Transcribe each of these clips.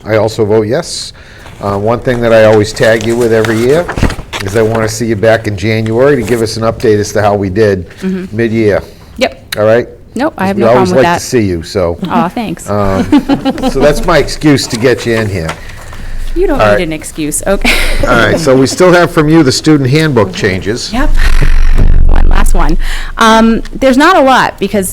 I also vote yes. One thing that I always tag you with every year is I want to see you back in January to give us an update as to how we did mid-year. Yep. All right? Nope, I have no problem with We always like that. to see you, so. Aw, thanks. So that's my excuse to get you in here. You don't all need right. an excuse, okay. All right, so we still have from you the student handbook changes. Yep. One last one. There's not a lot, because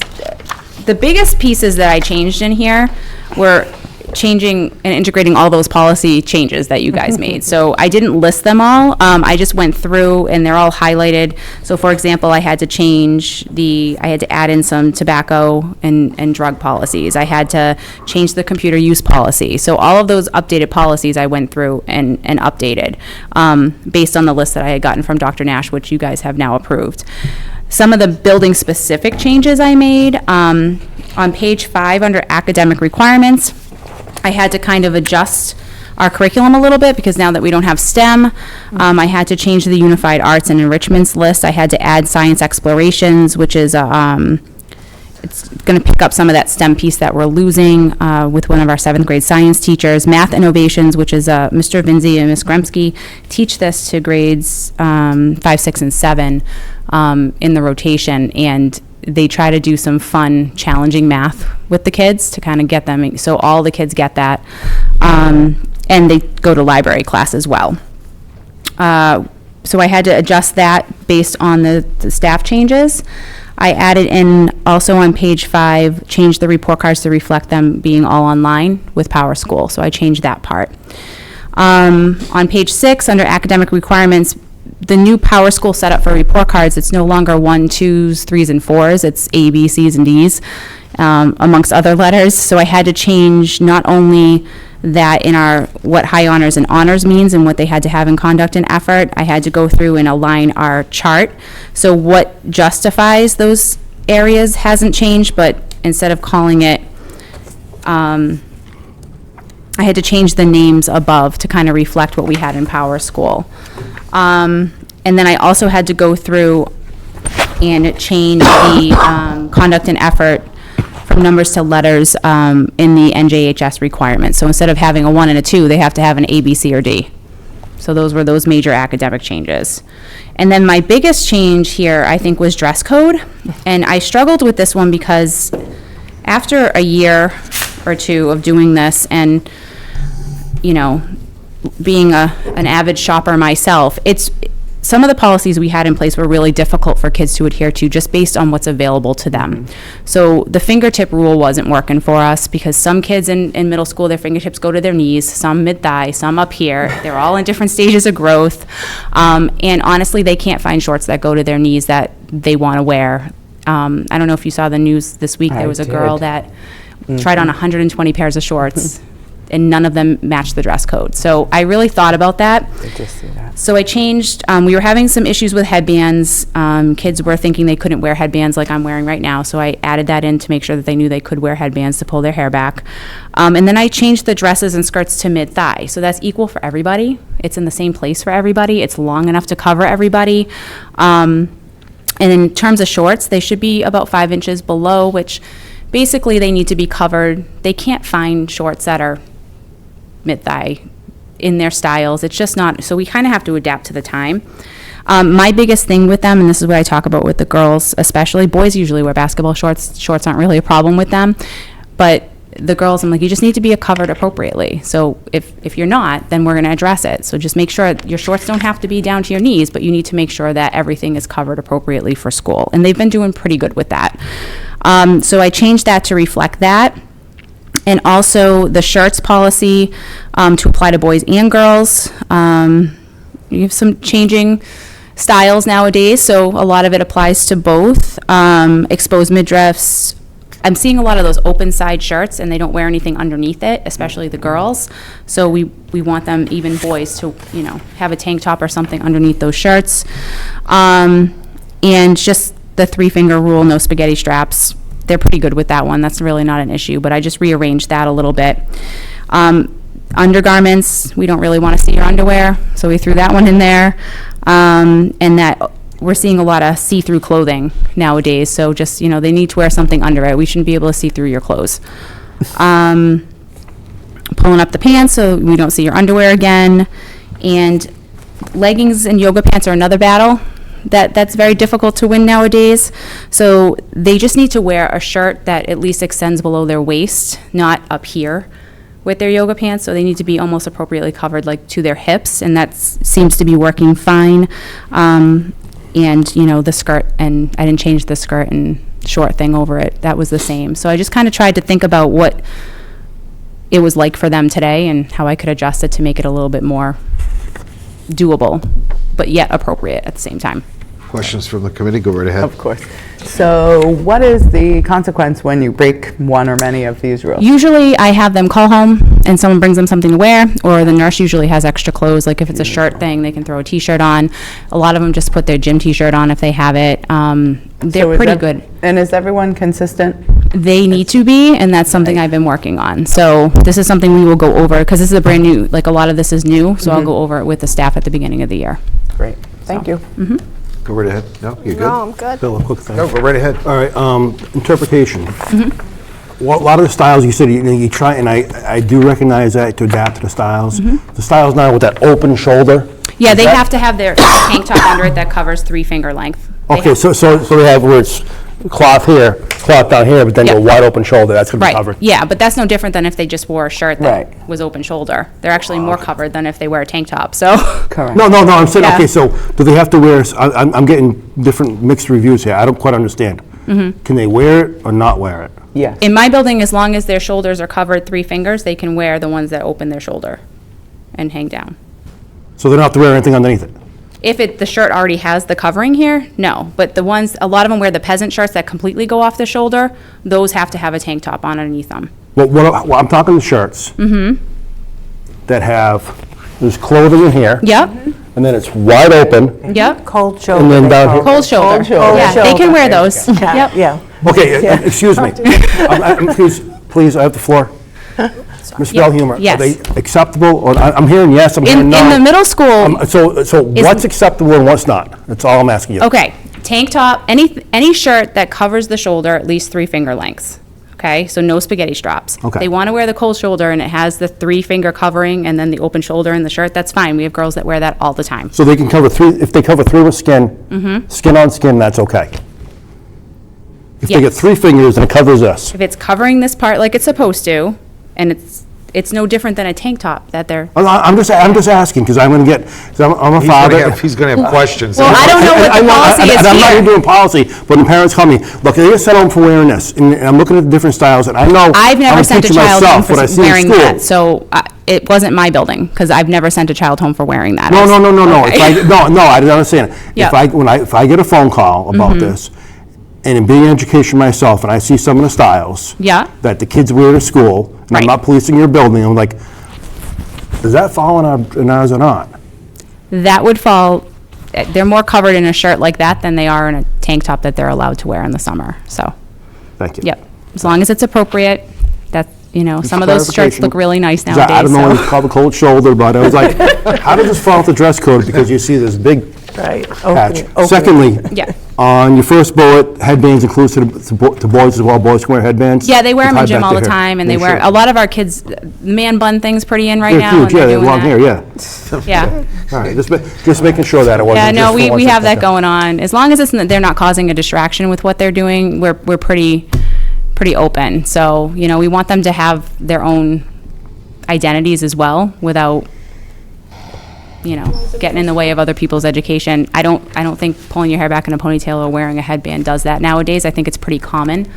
the biggest pieces that I changed in here were changing and integrating all those policy changes that you guys made. So I didn't list them all. I just went through and they're all highlighted. So for example, I had to add in some tobacco and drug policies. I had to change the computer use policy. So all of those updated policies I went through and updated based on the list that I had gotten from Dr. Nash, which you guys have now approved. Some of the building-specific changes I made, on page 5 under academic requirements, I had to kind of adjust our curriculum a little bit, because now that we don't have STEM, I had to change the unified arts and enrichments list. I had to add science explorations, which is it's going to pick up some of that STEM piece that we're losing with one of our 7th grade science teachers. Math innovations, which is Mr. Vinzi and Ms. Gremsky, teach this to grades 5, 6, and 7 in the rotation, and they try to do some fun, challenging math with the kids to kind of get them, so all the kids get that. And they go to library class as well. So I had to adjust that based on the staff changes. I added in, also on page 5, changed the report cards to reflect them being all online with Power School. So I changed that part. On page 6, under academic requirements, the new Power School setup for report cards, it's no longer 1, 2s, 3s, and 4s. It's A, B, C's, and D's, amongst other letters. So I had to change not only that in our, what high honors and honors means and what they had to have in conduct and effort, I had to go through and align our chart. So what justifies those areas hasn't changed, but instead of calling it, I had to change the names above to kind of reflect what we had in Power School. And then I also had to go through and change the conduct and effort from numbers to letters in the NJHS requirements. So instead of having a 1 and a 2, they have to have an A, B, C, or D. So those were those major academic changes. And then my biggest change here, I think, was dress code. And I struggled with this one because after a year or two of doing this and, you know, being an avid shopper myself, some of the policies we had in place were really difficult for kids to adhere to just based on what's available to them. So the fingertip rule wasn't working for us because some kids in middle school, their fingertips go to their knees, some mid-thigh, some up here. They're all in different stages of growth. And honestly, they can't find shorts that go to their knees that they want to wear. I don't know if you saw the news this week. There was a girl that tried on 120 pairs of shorts and none of them matched the dress code. So I really thought about that. So I changed, we were having some issues with headbands. Kids were thinking they couldn't wear headbands like I'm wearing right now, so I added that in to make sure that they knew they could wear headbands to pull their hair back. And then I changed the dresses and skirts to mid-thigh, so that's equal for everybody. It's in the same place for everybody. It's long enough to cover everybody. And in terms of shorts, they should be about 5 inches below, which basically they need to be covered. They can't find shorts that are mid-thigh in their styles. It's just not, so we kind of have to adapt to the time. My biggest thing with them, and this is what I talk about with the girls especially, boys usually wear basketball shorts. Shorts aren't really a problem with them. But the girls, I'm like, you just need to be covered appropriately. So if you're not, then we're going to address it. So just make sure your shorts don't have to be down to your knees, but you need to make sure that everything is covered appropriately for school. And they've been doing pretty good with that. So I changed that to reflect that. And also the shirts policy to apply to boys and girls. You have some changing styles nowadays, so a lot of it applies to both. Exposed midriffs. I'm seeing a lot of those open side shirts and they don't wear anything underneath it, especially the girls. So we want them, even boys, to, you know, have a tank top or something underneath those shirts. And just the 3-finger rule, no spaghetti straps. They're pretty good with that one. That's really not an issue, but I just rearranged that a little bit. Undergarments, we don't really want to see your underwear, so we threw that one in there. And that we're seeing a lot of see-through clothing nowadays, so just, you know, they need to wear something under it. We shouldn't be able to see through your clothes. pulling up the pants so we don't see your underwear again. And leggings and yoga pants are another battle that's very difficult to win nowadays. So they just need to wear a shirt that at least extends below their waist, not up here with their yoga pants. So they need to be almost appropriately covered, like to their hips, and that seems to be working fine. And, you know, the skirt, and I didn't change the skirt and short thing over it. That was the same. So I just kind of tried to think about what it was like for them today and how I could adjust it to make it a little bit more doable, but yet appropriate at the same time. Questions from the committee? Go right ahead. Of course. So what is the consequence when you break one or many of these rules? Usually I have them call home and someone brings them something to wear, or the nurse usually has extra clothes. Like if it's a shirt thing, they can throw a t-shirt on. A lot of them just put their gym t-shirt on if they have it. They're So is pretty ev- good. And is everyone consistent? They need to be, and that's something I've been working on. So this is something we will go over, because this is a brand new, like a lot of this is new, so I'll go over it with the staff at the beginning of the year. Great, thank you. Go right ahead. No, you good? No, I'm good. Bill, a quick thing. No, go right ahead. All right, interpretation. Well, a lot of the styles you said, you try, and I do recognize that to adapt to the styles. The styles now with that open shoulder. Yeah, is they that- have to have their tank top under it that covers 3 finger length. They Okay, have- so they have where it's cloth here, cloth down here, but then Yep. a wide open shoulder, that's gonna be Right, covered. yeah, but that's no different than if they just wore a shirt that Right. was open shoulder. They're actually more covered than if they wear a tank top, so. Correct. No, I'm saying, Yeah. okay, so do they have to wear, I'm getting different mixed reviews here, I don't quite understand. Can they wear it or not wear it? Yes. In my building, as long as their shoulders are covered 3 fingers, they can wear the ones that open their shoulder and hang down. So they don't have to wear anything underneath it? If the shirt already has the covering here, no. But the ones, a lot of them wear the peasant shirts that completely go off the shoulder. Those have to have a tank top on underneath them. Well, I'm talking the shirts. That have, there's clothing in here. Yep, And then it's wide open. yep. Cold shoulder. And then they down call here- it. Cold shoulder. shoulder. Yeah, they can wear There you those. go. Yep. Yeah. Okay, excuse me. Please, I have the floor. Ms. Yeah, Belhumeur, yes. are they acceptable, or, I'm hearing yes, I'm hearing In no. the middle school, So what's acceptable and what's not? That's all I'm asking you. okay, tank top, any shirt that covers the shoulder at least 3 finger lengths. Okay, so no spaghetti straps. Okay. They want to wear the cold shoulder and it has the 3 finger covering and then the open shoulder in the shirt, that's fine. We have girls that wear that all the time. So they can cover 3, if they cover 3 with skin, skin on skin, that's okay? If they get Yes. 3 fingers and it covers this? If it's covering this part like it's supposed to, and it's no different than a tank top that they're, I'm just asking, because I'm gonna get, 'cause I'm a father. He's gonna have questions. well, I don't know what the policy is And I'm not even here. doing policy, but the parents call me, look, they get sent home for wearing this, and I'm looking at the different styles, and I know. I've never I'm sent a teaching child home myself what I for see in wearing school. that, so it wasn't my building, because I've never sent a child home for wearing that. No. If Okay. I didn't understand. Yeah. If I get a phone call about this, and in being in education myself, and I see some of the styles. Yeah. That the kids wear to school, and Right. I'm not policing your building, I'm like, does that fall in ours or not? That would fall, they're more covered in a shirt like that than they are in a tank top that they're allowed to wear in the summer, so, Thank you. yep. As long as it's appropriate, that, some of those shirts Clarification. look really nice 'Cause nowadays, I don't know what so. it's called, the cold shoulder, but I was like, how does this fall with the dress code? Because you see this big Right. patch. Open. Secondly, Yeah. on your first bullet, headbands inclusive to boys as well, boys can wear headbands? Yeah, they wear them in Tied gym back all to the here. time, and Yeah, they wear, sure. a lot of our kids, man bun thing's pretty in right They're now. huge, and yeah, they're they doing long that. hair, yeah. Yeah. All right, just making sure that it wasn't. Yeah, no, just for we one have that second. going on. As long as they're not causing a distraction with what they're doing, we're pretty open. So, we want them to have their own identities as well without, getting in the way of other people's education. I don't think pulling your hair back in a ponytail or wearing a headband does that nowadays. I think it's pretty common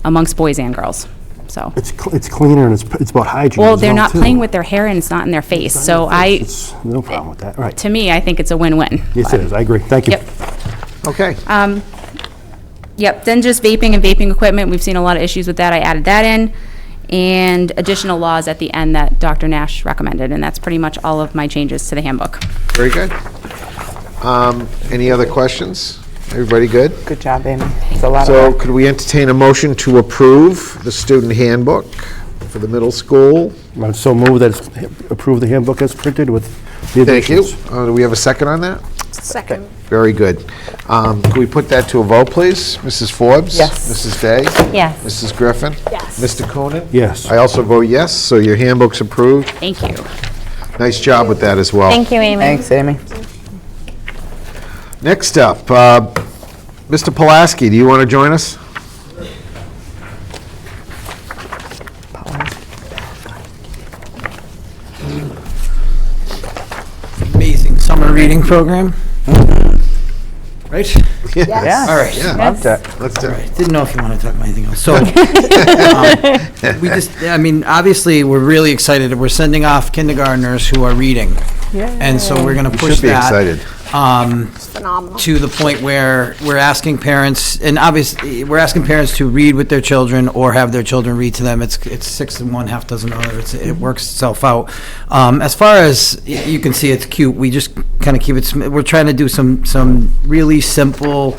amongst boys and girls, so. It's cleaner and it's about hygiene Well, as they're not too. playing with their hair and it's not in their face, so It's no problem with that, all right. to me, I think it's a win-win. Yes, it is, I agree, thank you. Yep. Okay. Yep, then just vaping and vaping equipment, we've seen a lot of issues with that, I added that in. And additional laws at the end that Dr. Nash recommended, and that's pretty much all of my changes to the handbook. Very good. Any other questions? Everybody good? Good job, Amy. It's a lot of So work. could we entertain a motion to approve the student handbook for the middle school? I'm so moved that it's approve the handbook as printed with the Thank you. additions. Do we have a second on that? Second. Very good. Can we put that to a vote, please? Mrs. Forbes? Yes. Mrs. Day? Yes. Mrs. Griffin? Yes. Mr. Coonan? Yes. I also vote yes, so your handbook's approved. Thank you. Nice job with that as well. Thank you, Amy. Thanks, Amy. Next up, Mr. Pulaski, do you want to join us? Amazing summer reading program. Right? Yeah. All right. Yeah. Loved it. Let's do it. Didn't know if you wanted to talk about anything else. So, we just, I mean, obviously, we're really excited. We're sending off kindergartners who are reading. And so we're going to push Should be that. excited. Phenomenal. To the point where we're asking parents, and obviously, we're asking parents to read with their children or have their children read to them. It's 6 and 1, half dozen other. It works itself out. As far as you can see, it's cute. We just kind of keep it. We're trying to do some really simple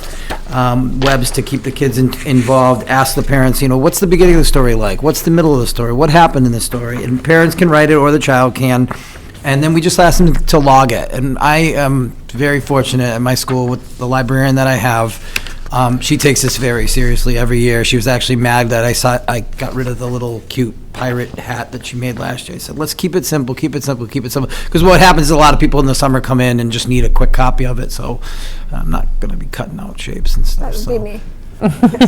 webs to keep the kids involved. Ask the parents, what's the beginning of the story like? What's the middle of the story? What happened in the story? And parents can write it, or the child can. And then we just ask them to log it. And I am very fortunate at my school with the librarian that I have. She takes this very seriously every year. She was actually mad that I got rid of the little cute pirate hat that she made last year. I said, let's keep it simple, keep it simple, keep it simple. Because what happens is a lot of people in the summer come in and just need a quick copy of it. So I'm not going to be cutting out shapes and stuff. That would be me.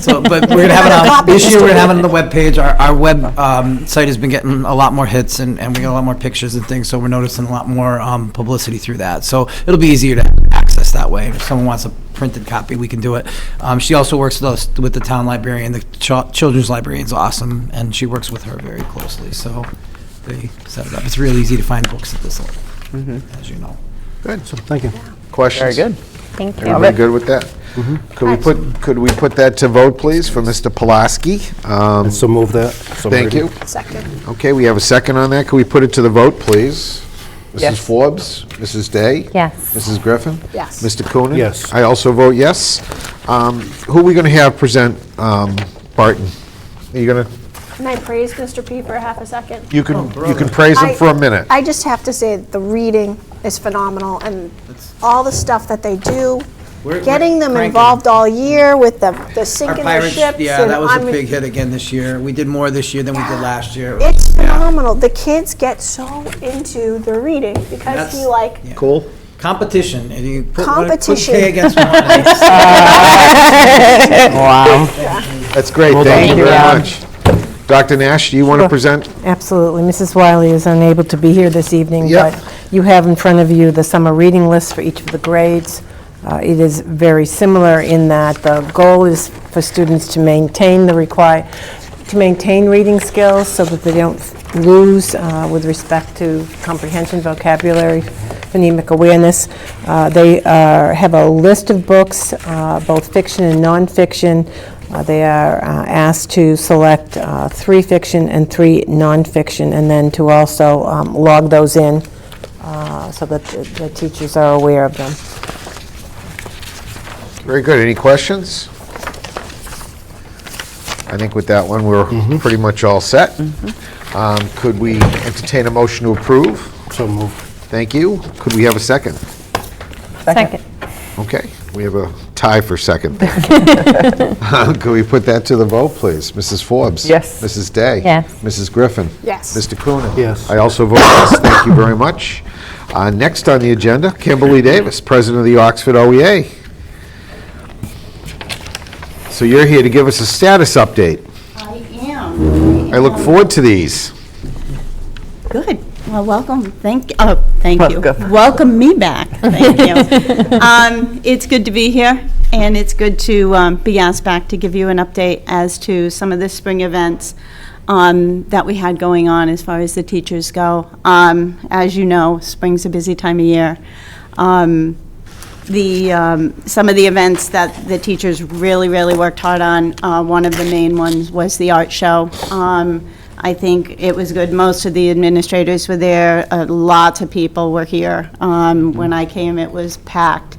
So, but we're gonna have it on, this year, we're gonna have it on the webpage. Our web site has been getting a lot more hits, and we get a lot more pictures and things, so we're noticing a lot more publicity through that. So it'll be easier to access that way. If someone wants a printed copy, we can do it. She also works with us, with the town librarian. The children's librarian's awesome, and she works with her very closely, so they set it up. It's real easy to find books at this level, as you know. Good. So, thank you. Questions? Very good. Thank you. Everybody good with that? Could we put that to vote, please, for Mr. Pulaski? So move that. So Thank you. Second. Okay, we have a second on that. Could we put it to the vote, please? Mrs. Yes. Forbes? Mrs. Day? Yes. Mrs. Griffin? Yes. Mr. Coonan? Yes. I also vote yes. Who are we going to have present Barton? Are you going to, Can I praise Mr. P for half a second? you can praise him for a minute. I just have to say, the reading is phenomenal, and all the stuff that they do, We're getting them cranking. involved all year with the Our sinking the pirates, ships. yeah, and that was a I'm- big hit again this year. We did more this year than we did last year. It's Yeah. phenomenal. The kids get so into the reading because That's- he like, yeah. Cool? Competition, and you put Competition. K against one. Wow. That's great. Thank you Thank you, very Rob. much. Dr. Nash, do you want to present? Absolutely. Mrs. Wiley is unable to be here this evening, Yep. but you have in front of you the summer reading list for each of the grades. It is very similar in that the goal is for students to maintain reading skills so that they don't lose with respect to comprehension, vocabulary, phonemic awareness. They have a list of books, both fiction and nonfiction. They are asked to select 3 fiction and 3 nonfiction, and then to also log those in so that the teachers are aware of them. Very good. Any questions? I think with that one, we're pretty much all set. Could we entertain a motion to approve? So move. Thank you. Could we have a second? Second. Okay, we have a tie for second. Could we put that to the vote, please? Mrs. Forbes? Yes. Mrs. Day? Yes. Mrs. Griffin? yes. Mr. Coonan? Yes. I also vote yes. Thank you very much. Next on the agenda, Kimberly Davis, President of the Oxford OEA. So you're here to give us a status update. I am. I look forward to these. Good. Well, welcome. Thank you. Welcome. Welcome me back. Thank you. It's good to be here, and it's good to be asked back to give you an update as to some of the spring events that we had going on as far as the teachers go. As you know, spring's a busy time of year. Some of the events that the teachers really worked hard on, one of the main ones was the art show. I think it was good. Most of the administrators were there. Lots of people were here. When I came, it was packed.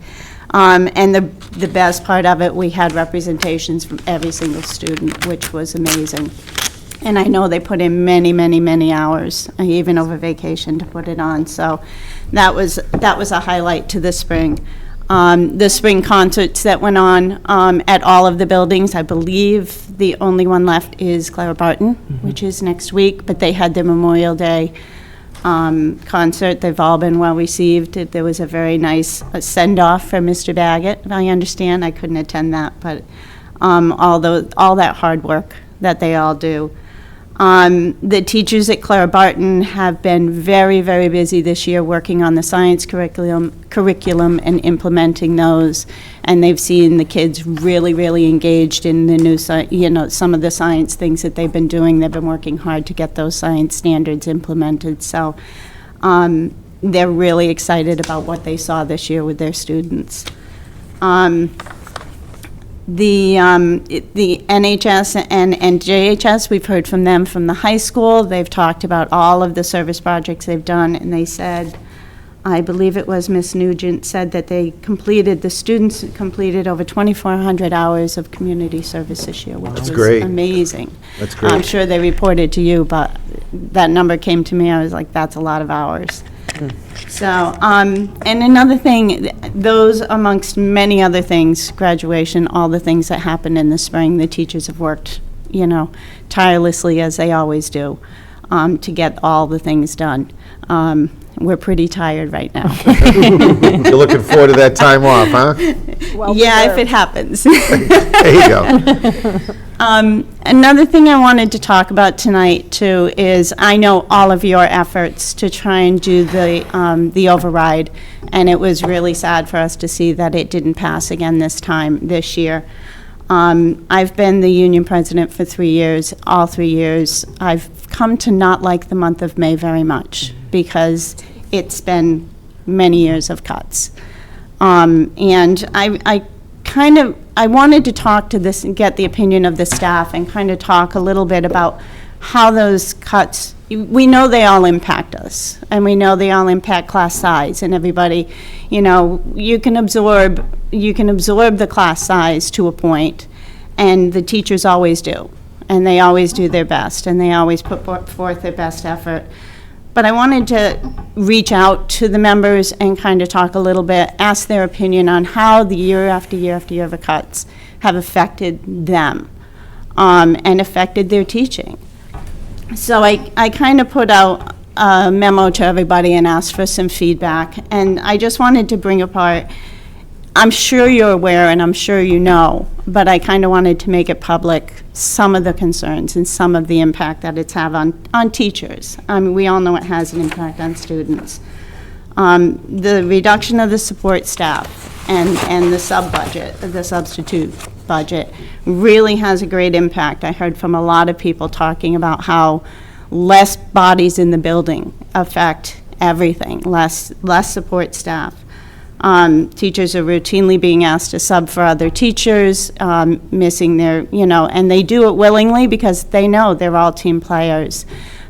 And the best part of it, we had representations from every single student, which was amazing. And I know they put in many hours, even over vacation, to put it on. So that was a highlight to the spring. The spring concerts that went on at all of the buildings. I believe the only one left is Clara Barton, which is next week, but they had their Memorial Day concert. They've all been well received. There was a very nice send-off for Mr. Baggett, if I understand. I couldn't attend that, but all that hard work that they all do. The teachers at Clara Barton have been very, very busy this year working on the science curriculum and implementing those. And they've seen the kids really, really engaged in the new, some of the science things that they've been doing. They've been working hard to get those science standards implemented. So they're really excited about what they saw this year with their students. The NHS and JHS, we've heard from them from the high school. They've talked about all of the service projects they've done, and they said, I believe it was Ms. Nugent said that the students completed over 2,400 hours of community service this year, which was great. amazing. That's great. I'm sure they reported to you, but that number came to me, I was like, that's a lot of hours. So, and another thing, those amongst many other things, graduation, all the things that happened in the spring, the teachers have worked, tirelessly as they always do, to get all the things done. We're pretty tired right now. You're looking forward to that time off, huh? Yeah, if it happens. There you go. Another thing I wanted to talk about tonight, too, is I know all of your efforts to try and do the override, and it was really sad for us to see that it didn't pass again this year. I've been the union president for 3 years, all 3 years. I've come to not like the month of May very much, because it's been many years of cuts. And I wanted to talk to this and get the opinion of the staff and kind of talk a little bit about how those cuts, we know they all impact us, and we know they all impact class size and everybody. You can absorb the class size to a point, and the teachers always do, and they always do their best, and they always put forth their best effort. But I wanted to reach out to the members and kind of talk a little bit, ask their opinion on how the year after year after year of the cuts have affected them and affected their teaching. So I kind of put out a memo to everybody and asked for some feedback. And I just wanted to bring apart, I'm sure you're aware and I'm sure you know, but I kind of wanted to make it public, some of the concerns and some of the impact that it's had on teachers. I mean, we all know it has an impact on students. The reduction of the support staff and the sub-budget, the substitute budget, really has a great impact. I heard from a lot of people talking about how less bodies in the building affect everything, less support staff. Teachers are routinely being asked to sub for other teachers, missing their, and they do it willingly because they know they're all team players,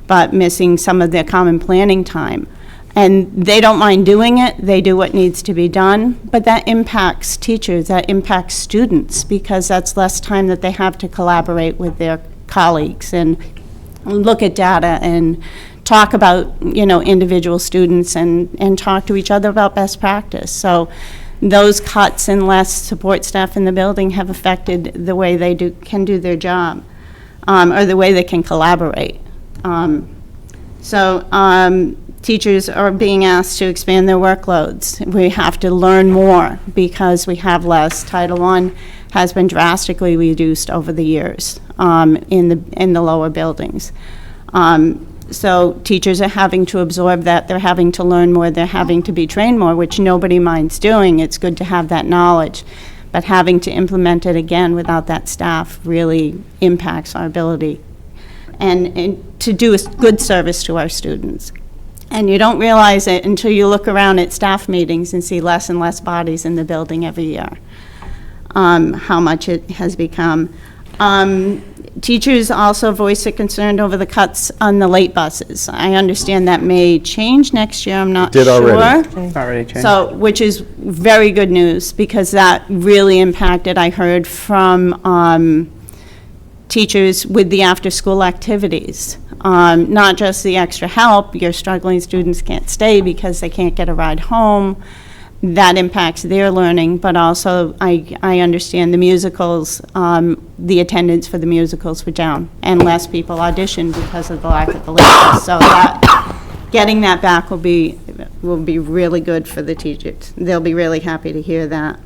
but missing some of their common planning time. And they don't mind doing it, they do what needs to be done, but that impacts teachers, that impacts students, because that's less time that they have to collaborate with their colleagues and look at data and talk about, individual students and talk to each other about best practice. So those cuts and less support staff in the building have affected the way they can do their job, or the way they can collaborate. Teachers are being asked to expand their workloads. We have to learn more because we have less. Title I has been drastically reduced over the years in the lower buildings. So teachers are having to absorb that. They're having to learn more. They're having to be trained more, which nobody minds doing. It's good to have that knowledge. But having to implement it again without that staff really impacts our ability and to do a good service to our students. And you don't realize it until you look around at staff meetings and see less and less bodies in the building every year, how much it has become. Teachers also voiced a concern over the cuts on the late buses. I understand that may change next year, I'm not sure. Did already. It's already changed. So, which is very good news, because that really impacted, I heard from teachers with the after-school activities. Not just the extra help, your struggling students can't stay because they can't get a ride home, that impacts their learning, but also I understand the musicals, the attendance for the musicals were down, and less people auditioned because of the lack of the labor. So getting that back will be really good for the teachers. They'll be really happy to hear that.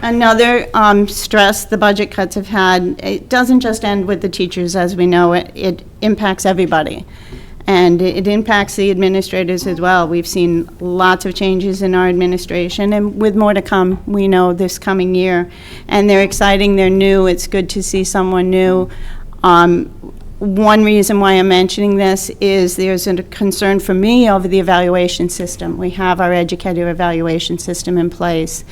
Another stress the budget cuts have had, it doesn't just end with the teachers as we know it, it impacts everybody. And it impacts the administrators as well. We've seen lots of changes in our administration, and with more to come, we know, this coming year. And they're exciting, they're new, it's good to see someone new. One reason why I'm mentioning this is there's a concern for me over the evaluation system. We have our educator evaluation system in place,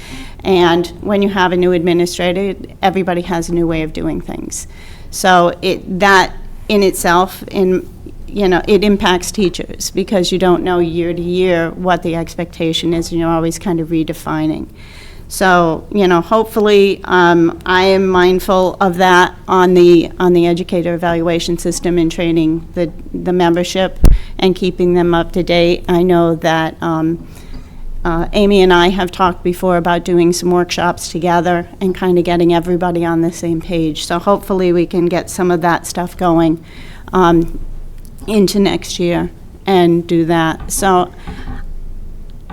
and when you have a new administrator, everybody has a new way of doing things. So that in itself, it impacts teachers, because you don't know year to year what the expectation is, and you're always kind of redefining. So, hopefully, I am mindful of that on the educator evaluation system and training the membership and keeping them up to date. I know that Amy and I have talked before about doing some workshops together and kind of getting everybody on the same page. So hopefully we can get some of that stuff going into next year and do that. So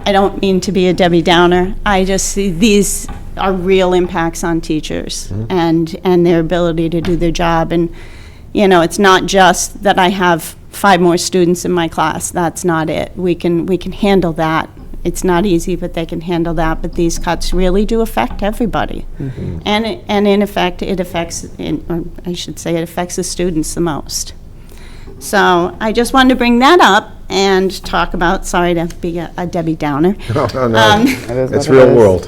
I don't mean to be a Debbie Downer. I just see these are real impacts on teachers and their ability to do their job. And, it's not just that I have 5 more students in my class. That's not it. We can handle that. It's not easy, but they can handle that. But these cuts really do affect everybody. And in effect, it affects the students the most. So I just wanted to bring that up and talk about, sorry to be a Debbie Downer. No, is it's what it real is. world.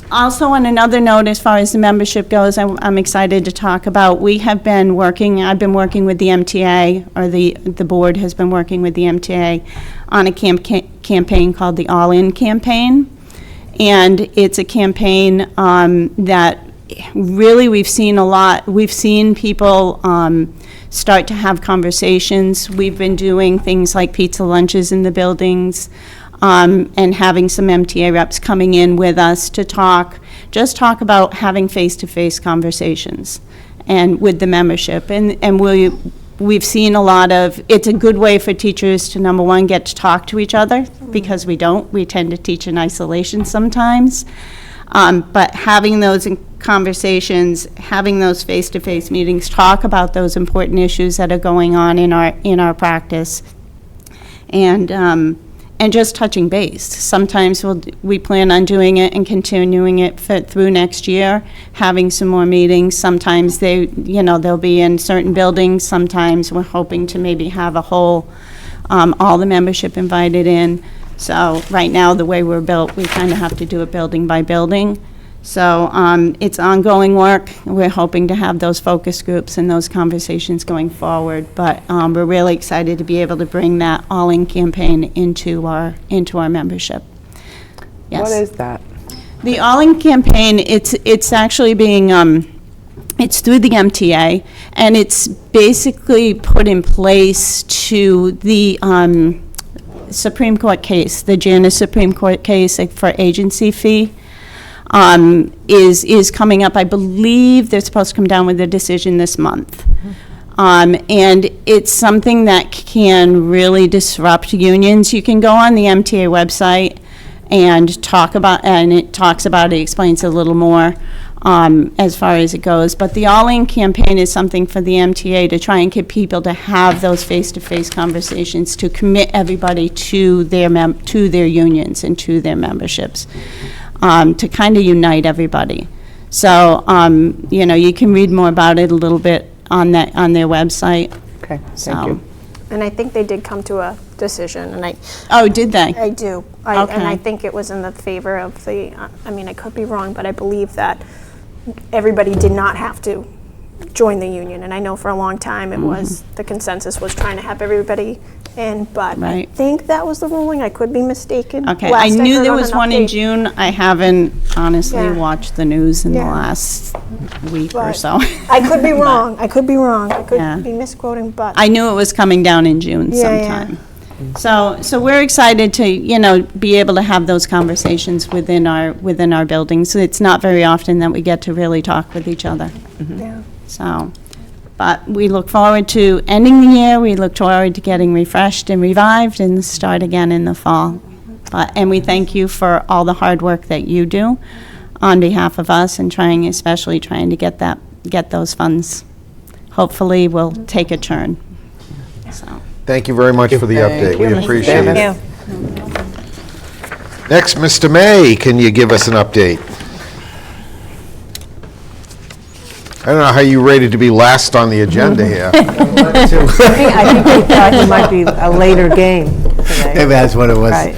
Also, on another note, as far as the membership goes, I'm excited to talk about, I've been working with the MTA, or the board has been working with the MTA on a campaign called the All In campaign. And it's a campaign that really we've seen people start to have conversations. We've been doing things like pizza lunches in the buildings, and having some MTA reps coming in with us to talk about having face-to-face conversations and with the membership. And we've seen a lot of, it's a good way for teachers to, number one, get to talk to each other, because we tend to teach in isolation sometimes. But having those conversations, having those face-to-face meetings, talk about those important issues that are going on in our practice, and just touching base. Sometimes we plan on doing it and continuing it through next year, having some more meetings. Sometimes they'll be in certain buildings. Sometimes we're hoping to maybe have all the membership invited in. So right now, the way we're built, we kind of have to do it building by building. So it's ongoing work. We're hoping to have those focus groups and those conversations going forward. But we're really excited to be able to bring that All-In campaign into our membership. Yes. What is that? The All-In campaign, it's actually being, it's through the MTA, and it's basically put in place to the Supreme Court case, the Janus Supreme Court case for agency fee. Is coming up. I believe they're supposed to come down with a decision this month. And it's something that can really disrupt unions. You can go on the MTA website and talk about, and it talks about it, explains a little more as far as it goes. But the All-In campaign is something for the MTA to try and get people to have those face-to-face conversations, to commit everybody to their unions and to their memberships. To kind of unite everybody. So, you can read more about it a little bit on their website. Okay, So- thank you. And I think they did come to a decision, and Oh, did they? I do. And Okay. I think it was in the favor of I could be wrong, but I believe that everybody did not have to join the union. And I know for a long time it was, the consensus was trying to have everybody But I Right. think that was the ruling. I could be mistaken. Okay, I Last knew heard there on was an one in update. June. I haven't honestly Yeah. watched the news in the Yeah. last week or But so. I could be wrong. I could be wrong. I Yeah. could be misquoting, but I knew it was coming down in June Yeah, yeah. sometime. So we're excited to, be able to have those conversations within our buildings. It's not very often that we get to really talk with each other. yeah. So, but we look forward to ending the year. We look forward to getting refreshed and revived and start again in the fall. And we thank you for all the hard work that you do on behalf of us and especially trying to get those funds. Hopefully, will take a turn. So. Thank you very much for the update. We appreciate it. Yeah. Next, Mr. May, can you give us an update? I don't know how you rated to be last on the agenda here. I think we thought it might be a later game today. Maybe that's what it was. Right.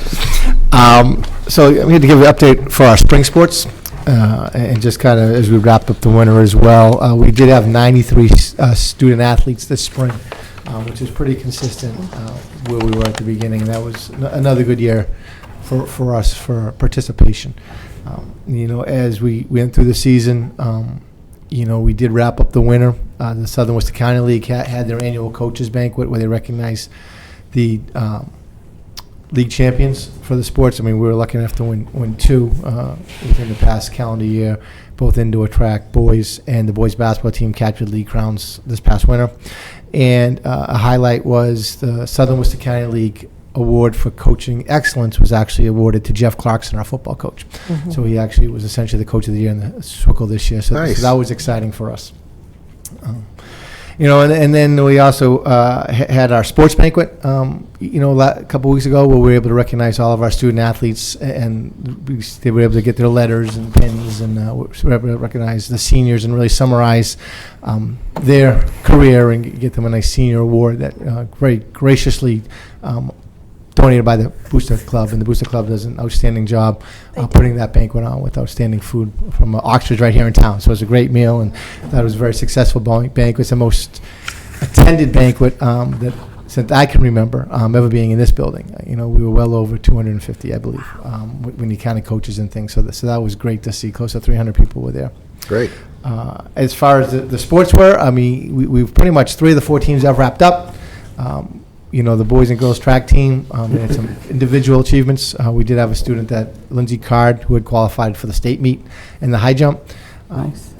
So I'm here to give you an update for our spring sports, and just kind of as we wrap up the winter as well. We did have 93 student athletes this spring, which is pretty consistent where we were at the beginning. And that was another good year for us for participation. As we went through the season, we did wrap up the winter. The Southern Worcester County League had their annual coaches banquet where they recognized the league champions for the sports. I mean, we were lucky enough to win two within the past calendar year, both indoor track boys and the boys basketball team captured league crowns this past winter. And a highlight was the Southern Worcester County League award for coaching excellence was actually awarded to Jeff Clarkson, our football coach. So he actually was essentially the coach of the year in the Swickle this year. So, Nice. so that was exciting for us. And then we also had our sports banquet, a couple weeks ago, where we were able to recognize all of our student athletes, and they were able to get their letters and pins, and we were able to recognize the seniors and really summarize their career and get them a nice senior award that very graciously donated by the Booster Club, and the Booster Club does an outstanding job putting that banquet on with outstanding food from Oxford right here in town. So it was a great meal, and that was a very successful banquet. It's the most attended banquet that since I can remember ever being in this building. We were well over 250, I believe, when you counted coaches and things. So that was great to see. Close to 300 people were there. Great. As far as the sports were, I mean, we've pretty much 3 of the 4 teams have wrapped up. The boys and girls track team had some individual achievements. We did have a student, Lindsay Card, who had qualified for the state meet in the high jump. Nice.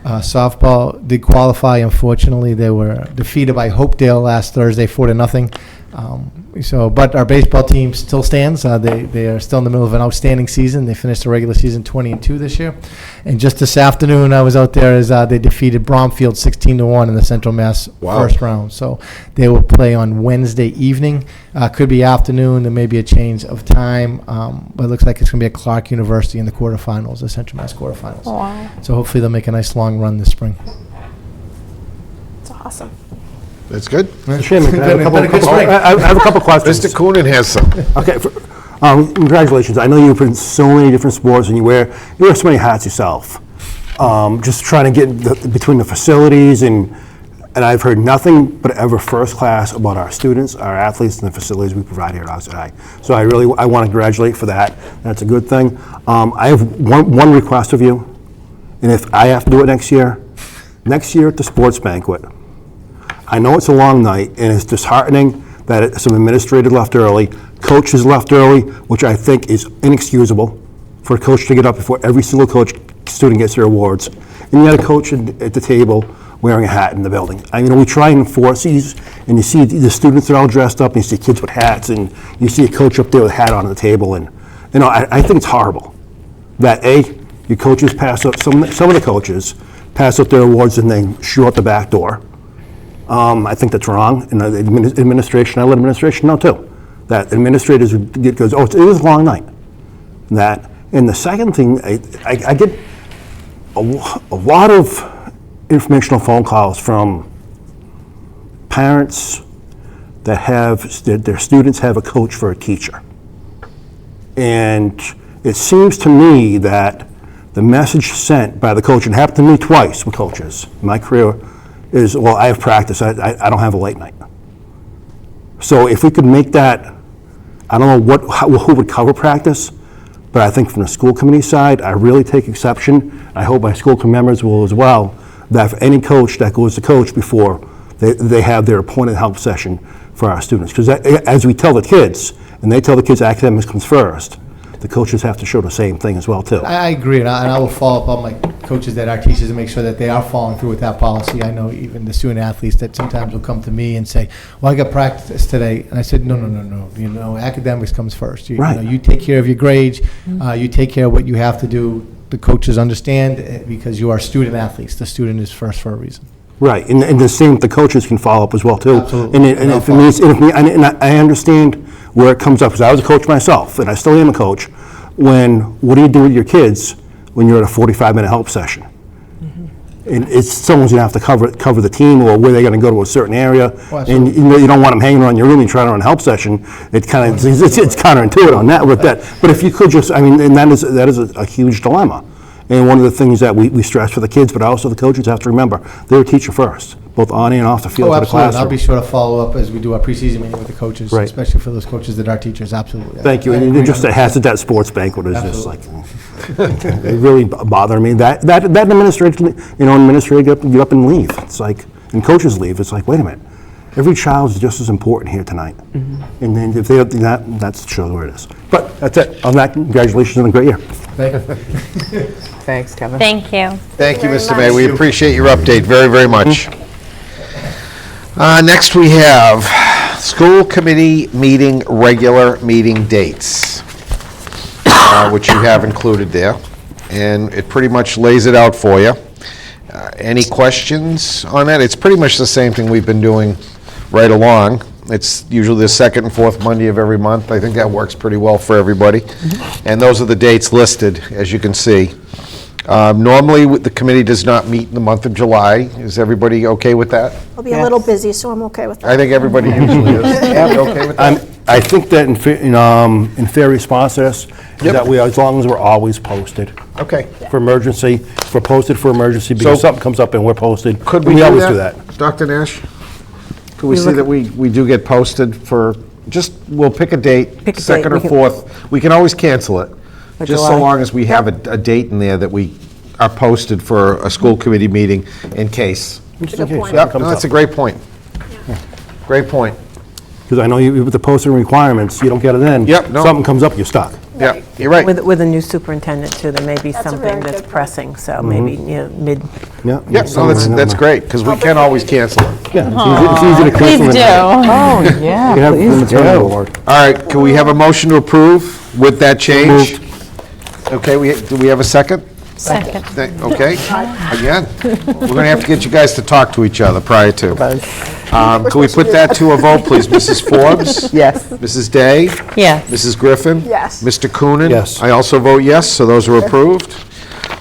Softball did qualify. Unfortunately, they were defeated by Hopedale last Thursday, 4-0. But our baseball team still stands. They are still in the middle of an outstanding season. They finished the regular season 20-2 this year. And just this afternoon, I was out there as they defeated Bromfield 16-1 in the Central Mass first round. So they will play on Wednesday evening. Could be afternoon. There may be a change of time, but it looks like it's going to be at Clark University in the quarterfinals, the Central Mass quarterfinals. Wow, So hopefully they'll make a nice long run this spring. it's awesome. That's good. Mr. Chairman, can I have a Been a good couple, spring. I have a couple questions. Mr. Coonan has some. Okay, congratulations. I know you've in so many different sports and you wear so many hats yourself. Just trying to get between the facilities and I've heard nothing but ever first class about our students, our athletes, and the facilities we provide here at Oxford High. So I want to congratulate for that. That's a good thing. I have one request of you, and if I have to do it next year at the sports banquet, I know it's a long night, and it's disheartening that some administrators left early, coaches left early, which I think is inexcusable for a coach to get up before every single student gets their awards. And you had a coach at the table wearing a hat in the building. We try and enforce these, and you see the students are all dressed up, and you see kids with hats, and you see a coach up there with a hat on the table, and I think it's horrible that your coaches pass up, some of the coaches pass up their awards and then shoot out the back door. I think that's wrong. And the administration, I let administration know too, that administrators goes, it was a long night. And the second thing, I get a lot of informational phone calls from parents that have their students have a coach for a teacher. And it seems to me that the message sent by the coach, and it happened to me twice with coaches in my career, is, well, I have practice, I don't have a late night. So if we could make that, I don't know who would cover practice, but I think from the school committee side, I really take exception. I hope my school committee members will as well, that for any coach that goes to coach before, they have their appointed help session for our students. Because as we tell the kids, and they tell the kids academics comes first, the coaches have to show the same thing as well, too. I agree, and I will follow up on my coaches that are teachers and make sure that they are following through with that policy. I know even the student athletes that sometimes will come to me and say, well, I got practice today. And I said, no, academics comes first. Right. You take care of your grades, you take care of what you have to do. The coaches understand because you are student athletes. The student is first for a reason. Right, and the same, the coaches can follow up as well, too. Absolutely. And if it means, and I understand where it comes up, because I was a coach myself, and I still am a coach, what do you do with your kids when you're at a 45-minute help session? And it's, someone's gonna have to cover the team, or where they're gonna go to a certain area, and you don't want them hanging around your room and trying to run a help session. It kind of, it's counterintuitive on that with that. But if you could just, and that is a huge dilemma. And one of the things that we stress for the kids, but also the coaches have to remember, they're a teacher first, both on and off the field to the Absolutely. classroom. I'll be sure to follow up as we do our preseason meeting with the coaches, Right. especially for those coaches that are teachers, absolutely. Thank you. I And agree just the 100%. Hassidat Sports Banquet is just Absolutely. like, it really bothered me. That administrator, administrator get up and leave. It's like, and coaches leave. It's like, wait a minute. Every child is just as important here tonight. And then if they don't do that, that shows where it is. But that's it. On that, congratulations on a great year. Thank you. Thanks, Kevin. Thank you. Thank you, Mr. May. We appreciate your update very, very much. Next, we have school committee meeting, regular meeting dates, which you have included there. And it pretty much lays it out for you. Any questions on that? It's pretty much the same thing we've been doing right along. It's usually the second and fourth Monday of every month. I think that works pretty well for everybody. And those are the dates listed, as you can see. Normally, the committee does not meet in the month of July. Is everybody okay with that? I'll be a little busy, so I'm okay with that. I think everybody usually is. You okay with that? I think that in fair response to this, is that as long as we're always posted Okay. for emergency, if we're posted for emergency, because So- something comes up and we're posted. Could we always do do that? that. Dr. Nash? Could we see that we do get posted for, we'll pick a date, Pick a date, second or we can- fourth. We can always cancel it, For just so July. long as we have a date in there that we are posted for a school committee meeting in case. Just in Good case point. something Yep, comes no, that's a up. great point. Great point. Because I know with the posting requirements, you don't get it in. Yep, no. Something comes up, you're stuck. Yeah, you're right. With a new superintendent, too, there may be That's a something very that's good point. pressing, so maybe, mid. Yeah. Yeah, no, that's great, because we can always cancel it. Yeah, it's easy to cancel. Please do. Oh, yeah, You can have please the maternity do. award. All right, can we have a motion to approve with that change? Okay, do we have a second? Second. Okay, again, we're going to have to get you guys to talk to each other prior to. Can we put that to a vote, please? Mrs. Forbes? Yes. Mrs. Day? Yes. Mrs. Griffin? Yes. Mr. Coonan? Yes. I also vote yes, so those are approved.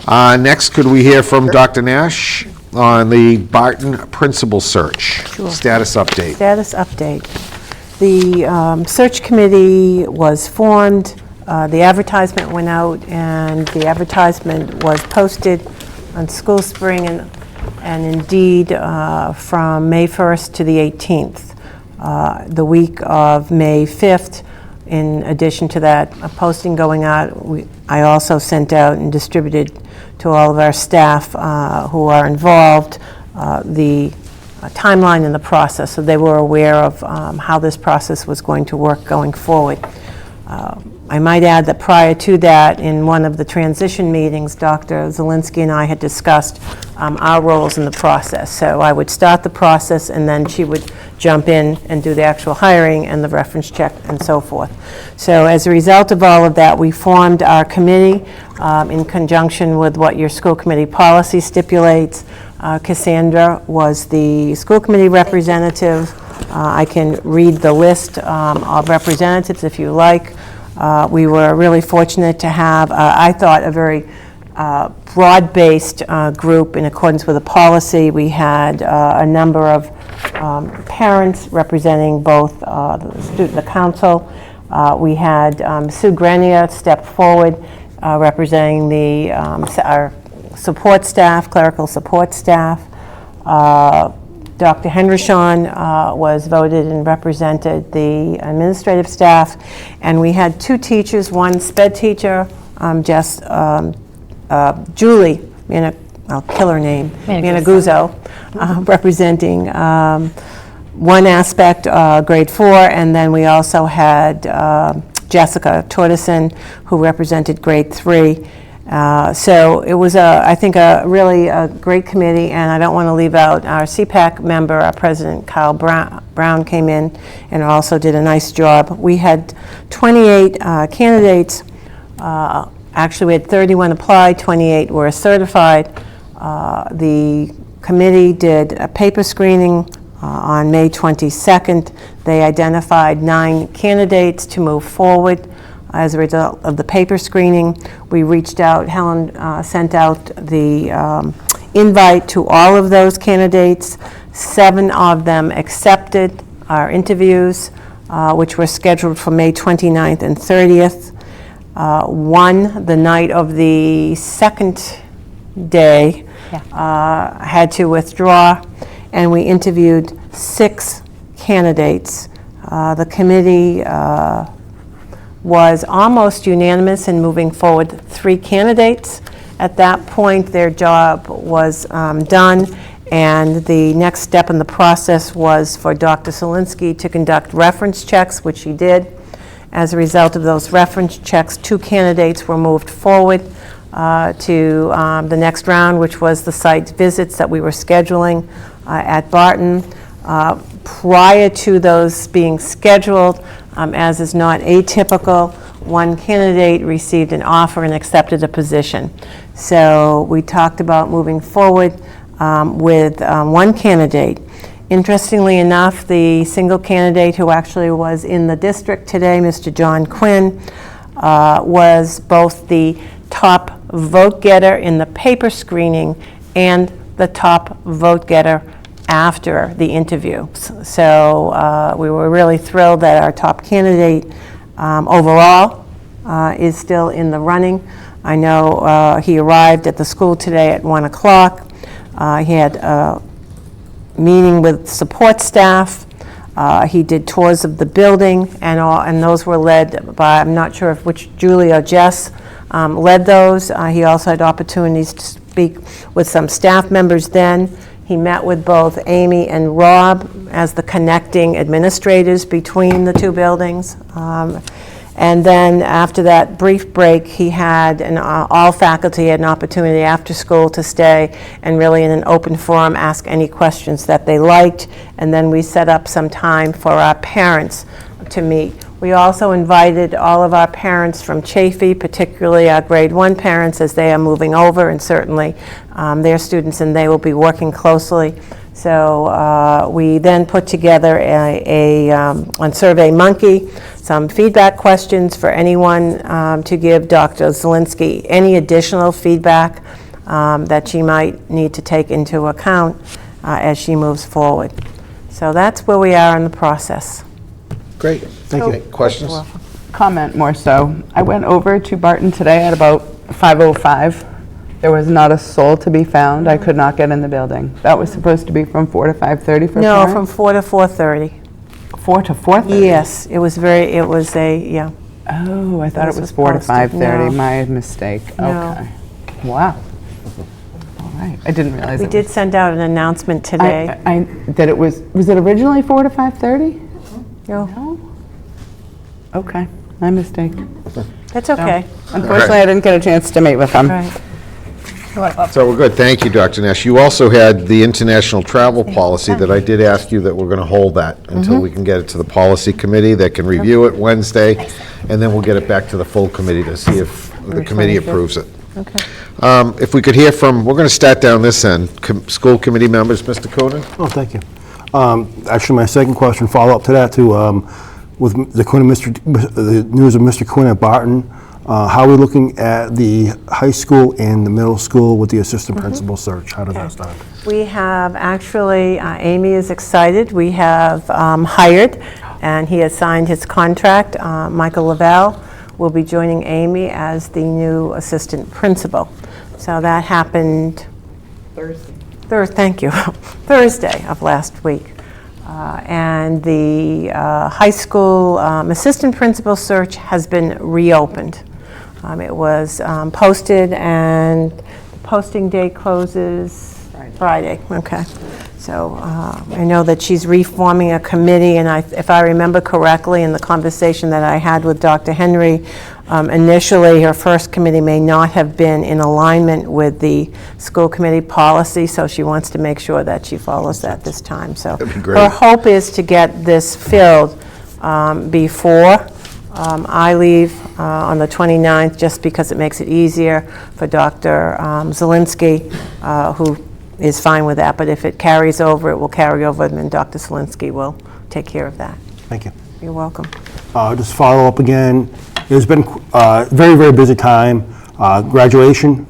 Next, could we hear from Dr. Nash on the Barton principal search? Status update. Status update. The search committee was formed, the advertisement went out, and the advertisement was posted on School Spring and Indeed from May 1st to the 18th. The week of May 5th, in addition to that posting going out, I also sent out and distributed to all of our staff who are involved the timeline in the process, so they were aware of how this process was going to work going forward. I might add that prior to that, in one of the transition meetings, Dr. Zielinski and I had discussed our roles in the process. So I would start the process, and then she would jump in and do the actual hiring and the reference check and so forth. So as a result of all of that, we formed our committee in conjunction with what your school committee policy stipulates. Cassandra was the school committee representative. I can read the list of representatives if you like. We were really fortunate to have, I thought, a very broad-based group in accordance with the policy. We had a number of parents representing both the council. We had Sue Grenier step forward representing our support staff, clerical support staff. Dr. Hendershon was voted and represented the administrative staff, and we had 2 teachers, one sped teacher, Julie, I'll kill her name, Managuzzo, representing one aspect, grade 4, and then we also had Jessica Tortison, who represented grade 3. So it was, I think, a really great committee, and I don't want to leave out our CPAC member, our president, Kyle Brown came in and also did a nice job. We had 28 candidates. Actually, we had 31 apply, 28 were certified. The committee did a paper screening on May 22nd. They identified 9 candidates to move forward. As a result of the paper screening, we reached out, Helen sent out the invite to all of those candidates. 7 of them accepted our interviews, which were scheduled for May 29th and 30th. 1, the night of the second day, had to withdraw, and we interviewed 6 candidates. The committee was almost unanimous in moving forward 3 candidates. At that point, their job was done, and the next step in the process was for Dr. Solinsky to conduct reference checks, which he did. As a result of those reference checks, 2 candidates were moved forward to the next round, which was the site visits that we were scheduling at Barton. Prior to those being scheduled, as is not atypical, 1 candidate received an offer and accepted a position. So we talked about moving forward with 1 candidate. Interestingly enough, the single candidate who actually was in the district today, Mr. John Quinn, was both the top vote getter in the paper screening and the top vote getter after the interview. So we were really thrilled that our top candidate overall is still in the running. I know he arrived at the school today at 1 o'clock. He had a meeting with support staff. He did tours of the building, and those were led by, I'm not sure if which Julie or Jess led those. He also had opportunities to speak with some staff members then. He met with both Amy and Rob as the connecting administrators between the 2 buildings. And then after that brief break, he had, all faculty had an opportunity after school to stay and really in an open forum ask any questions that they liked. And then we set up some time for our parents to meet. We also invited all of our parents from Chafee, particularly our grade 1 parents, as they are moving over, and certainly their students, and they will be working closely. So we then put together on SurveyMonkey some feedback questions for anyone to give Dr. Zielinski any additional feedback that she might need to take into account as she moves forward. So that's where we are in the process. Great. Thank you. Questions? Comment more so. I went over to Barton today at about 5:05. There was not a soul to be found. I could not get in the building. That was supposed to be from 4 to 5:30 for No, parents? from 4 to 4:30. 4 to 4:30? Yes, it was yeah. Oh, I thought It it was was 4 to posted, 5:30. no. My mistake. No. Okay. Wow. All right. I didn't realize We it did was. send out an announcement today. That it was it originally 4 to 5:30? No, No? Okay, my mistake. that's okay. Unfortunately, I didn't get a chance to meet with them. Right. So we're good. Thank you, Dr. Nash. You also had the international travel policy that I did ask you that we're going to hold that until we can get it to the policy committee that can review it Wednesday, and then we'll get it back to the full committee to see if the committee approves it. Okay. If we could hear from, we're going to start down this end, school committee members, Mr. Coonan? Oh, thank you. Actually, my second question, follow-up to that, with the the news of Mr. Quinn at Barton, how are we looking at the high school and the middle school with the assistant principal search? How does that start? We have actually, Amy is excited. We have hired, and he has signed his contract. Michael Lavelle will be joining Amy as the new assistant principal. So that happened Thank you, Thursday of last week. And the high school assistant principal search has been reopened. It was posted, and the posting date closes Friday. Okay. So I know that she's reforming a committee, and if I remember correctly in the conversation that I had with Dr. Henry, initially her first committee may not have been in alignment with the school committee policy, so she wants to make sure that she follows that this time. So That'd be great. her hope is to get this filled before I leave on the 29th, just because it makes it easier for Dr. Zelinski, who is fine with that, but if it carries over, it will carry over, and then Dr. Zelinski will take care of that. Thank you. You're welcome. Just follow up again. It's been a very, very busy time. Graduation,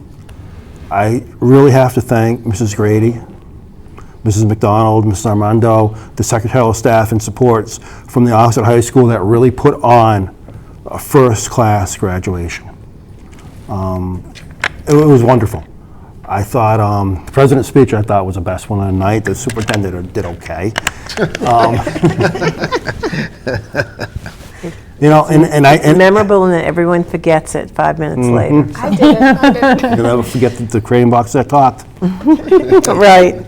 I really have to thank Mrs. Grady, Mrs. McDonald, Mrs. Armando, the secretarial staff and supports from the Oxford High School that really put on a first-class graduation. It was wonderful. I thought the president's speech, I thought, was the best one of the night. The superintendent did okay. You know, It's memorable, and then everyone forgets it 5 minutes later. I didn't. you'll never forget the crane box that talked. Right.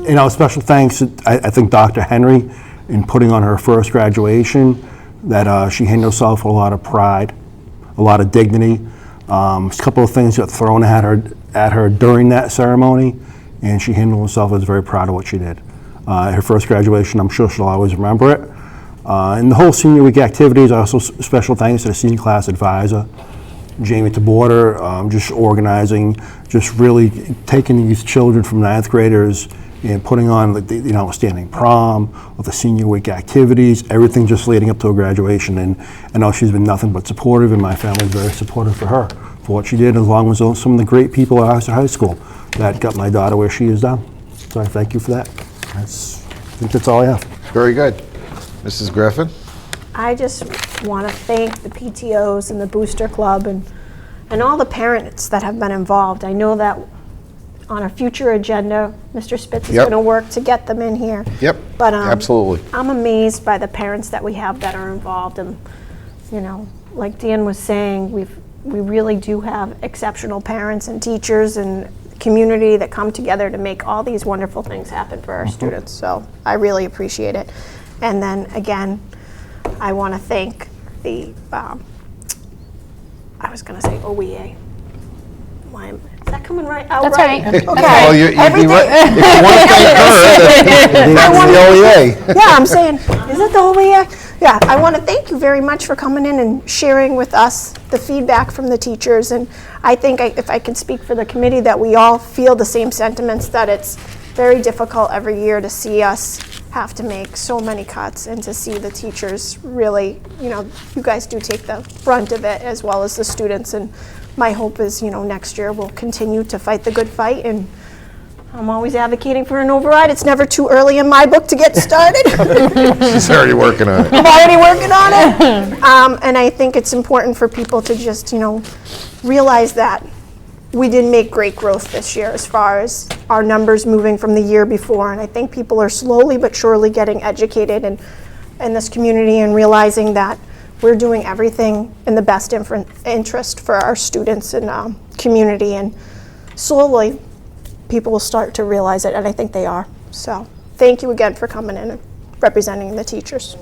You know, special thanks, I think, Dr. Henry in putting on her first graduation, that she handled herself with a lot of pride, a lot of dignity. A couple of things got thrown at her during that ceremony, and she handled herself. I was very proud of what she did. Her first graduation, I'm sure she'll always remember it. And the whole senior week activities, also special thanks to the senior class advisor, Jamie Taborda, just organizing, just really taking these children from 9th graders and putting on the outstanding prom, with the senior week activities, everything just leading up to a graduation. And I know she's been nothing but supportive, and my family's very supportive for her, for what she did, as long as some of the great people at Oxford High School that got my daughter where she is now. So I thank you for that. I think that's all I have. Very good. Mrs. Griffin? I just want to thank the PTOs and the Booster Club and all the parents that have been involved. I know that on a future agenda, Mr. Spitz is Yep. going to work to get them in here. Yep, But absolutely. I'm amazed by the parents that we have that are involved, and like Dan was saying, we really do have exceptional parents and teachers and community that come together to make all these wonderful things happen for our students. So I really appreciate it. And then again, I want to thank the I was going to say OEA. Is that coming right out? That's right. Okay. Well, you'd be Everything- right. If you want to thank her, that's the OEA. Yeah, I'm saying, is it the OEA? Yeah, I want to thank you very much for coming in and sharing with us the feedback from the teachers. And I think if I can speak for the committee, that we all feel the same sentiments, that it's very difficult every year to see us have to make so many cuts, and to see the teachers really, you guys do take the brunt of it, as well as the students. And my hope is, next year we'll continue to fight the good fight, and I'm always advocating for an override. It's never too early in my book to get started. She's already working on it. I'm already working on it. And I think it's important for people to just, realize that we did make great growth this year as far as our numbers moving from the year before. And I think people are slowly but surely getting educated in this community, and realizing that we're doing everything in the best interest for our students and community. And slowly, people will start to realize it, and I think they are. So thank you again for coming in and representing the teachers.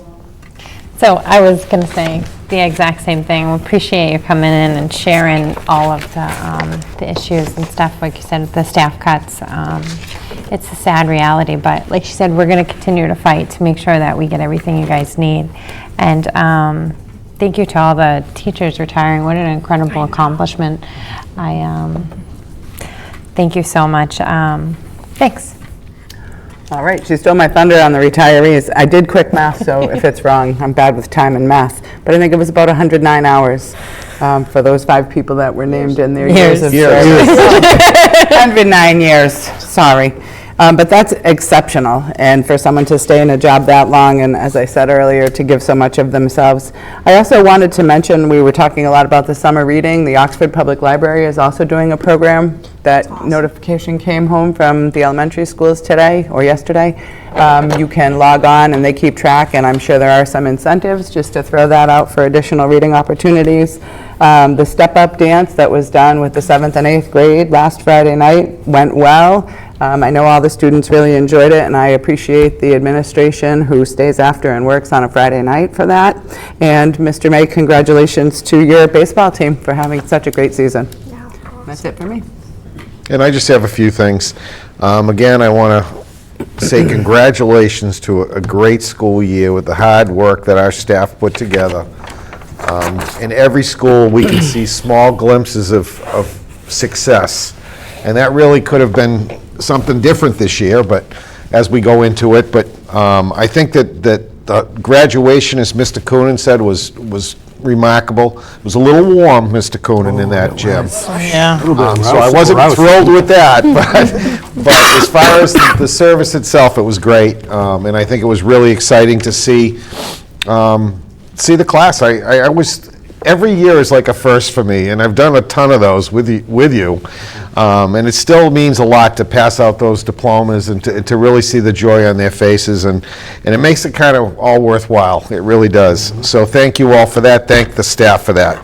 So I was going to say the exact same thing. We appreciate you coming in and sharing all of the issues and stuff, like you said, the staff cuts. It's a sad reality, but like you said, we're going to continue to fight to make sure that we get everything you guys need. And thank you to all the teachers retiring. What an incredible accomplishment. Thank you so much. Thanks. All right, she stole my thunder on the retirees. I did quick math, so if it's wrong, I'm bad with time and math. But I think it was about 109 hours for those 5 people that were named in their years of service. 109 years, sorry. But that's exceptional, and for someone to stay in a job that long, and as I said earlier, to give so much of themselves. I also wanted to mention, we were talking a lot about the summer reading. The Oxford Public Library is also doing a program. That notification came home from the elementary schools today, or yesterday. You can log on, and they keep track, and I'm sure there are some incentives, just to throw that out for additional reading opportunities. The step-up dance that was done with the 7th and 8th grade last Friday night went well. I know all the students really enjoyed it, and I appreciate the administration who stays after and works on a Friday night for that. And Mr. May, congratulations to your baseball team for having such a great season. That's it for me. And I just have a few things. Again, I want to say congratulations to a great school year with the hard work that our staff put together. In every school, we can see small glimpses of success. And that really could have been something different this year, but as we go into it. But I think that the graduation, as Mr. Coonan said, was remarkable. It was a little warm, Mr. Coonan, in that gym. Yeah. So I wasn't thrilled with that, but as far as the service itself, it was great. And I think it was really exciting to see the class. I was, every year is like a first for me, and I've done a ton of those with you. And it still means a lot to pass out those diplomas and to really see the joy on their faces, and it makes it kind of all worthwhile. It really does. So thank you all for that. Thank the staff for that.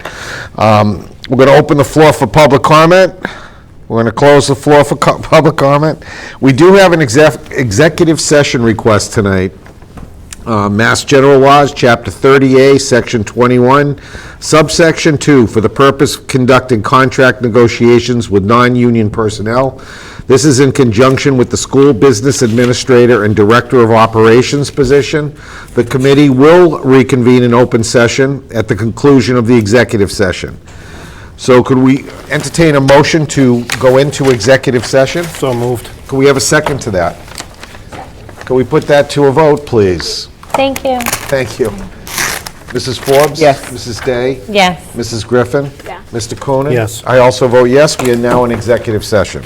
We're going to open the floor for public comment. We're going to close the floor for public comment. We do have an executive session request tonight. Mass General Laws, Chapter 30A, Section 21, Subsection 2, for the purpose of conducting contract negotiations with non-union personnel. This is in conjunction with the school business administrator and director of operations position. The committee will reconvene in open session at the conclusion of the executive session. So could we entertain a motion to go into executive session? So moved. Could we have a second to that? Could we put that to a vote, please? Thank you. Thank you. Mrs. Forbes? Yes. Mrs. Day? Yes. Mrs. Griffin? Yeah. Mr. Coonan? Yes. I also vote yes. We are now in executive session.